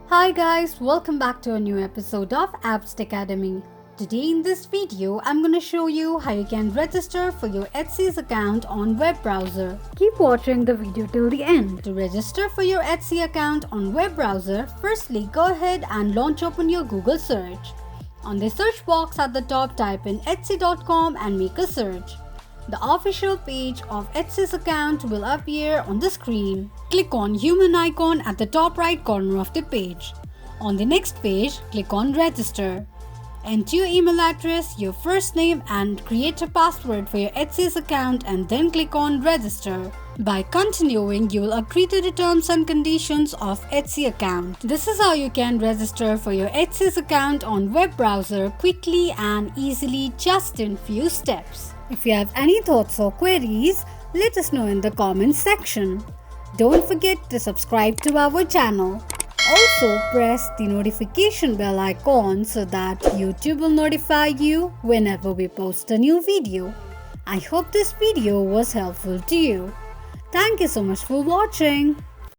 Hi guys, welcome back to a new episode of Apps Academy. Today in this video, I'm going to show you how you can register for your Etsy's account on web browser. Keep watching the video till the end. To register for your Etsy account on web browser, firstly go ahead and launch open your Google search. On the search box at the top, type in etsy.com and make a search. The official page of Etsy's account will appear on the screen. Click on human icon at the top right corner of the page. On the next page, click on register. Enter your email address, your first name and create a password for your Etsy's account and then click on register. By continuing, you will agree to the terms and conditions of Etsy account. This is how you can register for your Etsy's account on web browser quickly and easily just in few steps. If you have any thoughts or queries, let us know in the comments section. Don't forget to subscribe to our channel. Also, press the notification bell icon so that YouTube will notify you whenever we post a new video. I hope this video was helpful to you. Thank you so much for watching.